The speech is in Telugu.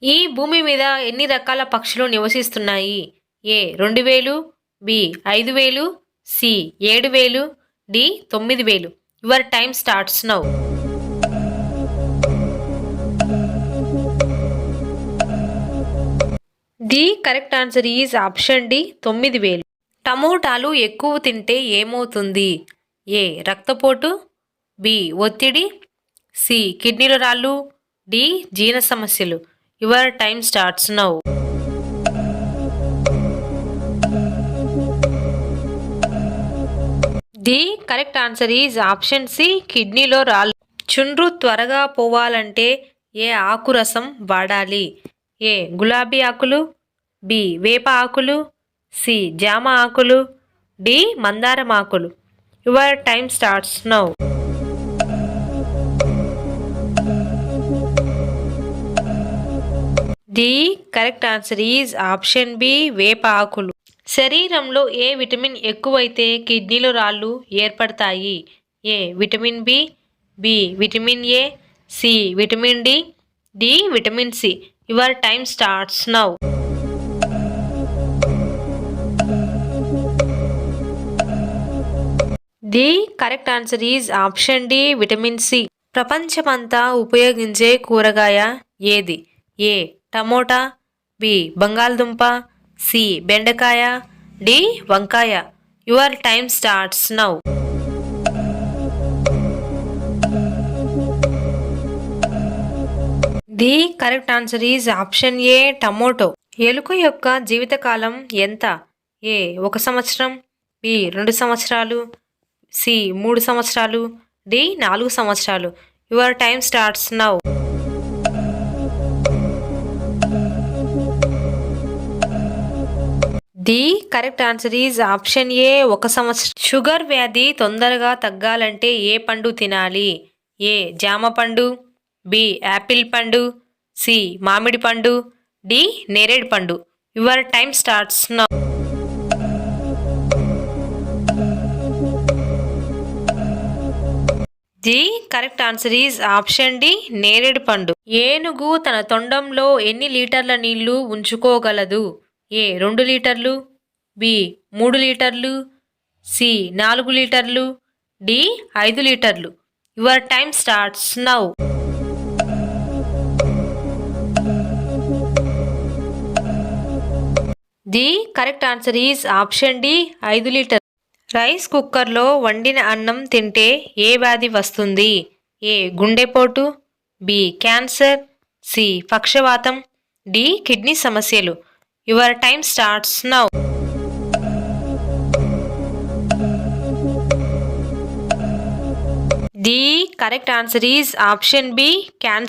ఈ భూమి మీద ఎన్ని రకాల పక్షులు నివసిస్తున్నాయి? A 2000, B 5000, C 7000, D 9000. Your time starts now. The correct answer is option D 9000. టమోటాలు ఎక్కువ తింటే ఏమవుతుంది? ఏ రక్తపోటు, బి ఒత్తిడి, సి కిడ్నీల రాళ్ళు, డి జీర్ణ సమస్యలు. Your time starts now. The correct answer is option C కిడ్నీలో రాళ్ళు. చుండ్రు త్వరగా పోవాలంటే ఏ ఆకు రసం వాడాలి? ఏ గులాబీ ఆకులు, బి వేప ఆకులు, సి జామ ఆకులు, డి మందారం ఆకులు. Your time starts now. The correct answer is option B వేప ఆకులు. శరీరంలో ఏ విటమిన్ ఎక్కువైతే కిడ్నీలో రాళ్ళు ఏర్పడతాయి? A vitamin B, B vitamin A, C vitamin D, D vitamin C. Your time starts now. The correct answer is option D vitamin C. ప్రపంచమంతా ఉపయోగించే కూరగాయ ఏది? ఏ టమోటా, బి బంగాళదుంప, సి బెండకాయ, డి వంకాయ. Your time starts now. The correct answer is option A tomato. ఎలుక యొక్క జీవితకాలం ఎంత? ఏ 1 సంవత్సరం, బి 2 సంవత్సరాలు, సి 3 సంవత్సరాలు, డి 4 సంవత్సరాలు. Your time starts now. The correct answer is option ఏ 1 సంవత్సరం. షుగర్ వ్యాధి తొందరగా తగ్గాలంటే ఏ పండు తినాలి? ఏ జామ పండు, బి యాపిల్ పండు, సి మామిడి పండు, డి నేరేడు పండు. Your time starts now. The correct answer is option D నేరేడు పండు. ఏనుగు తన తొండంలో ఎన్ని లీటర్ల నీళ్లు ఉంచుకోగలదు? ఏ 2 లీటర్లు, బి 3 లీటర్లు, సి 4 లీటర్లు, డి 5 లీటర్లు. Your time starts now. The correct answer is option D 5 లీటర్లు. రైస్ కుక్కర్లో వండిన అన్నం తింటే ఏ వ్యాధి వస్తుంది? ఏ గుండెపోటు, బి క్యాన్సర్, సి పక్షవాతం, డి కిడ్నీ సమస్యలు. Your time starts now. The correct answer is option B cancer.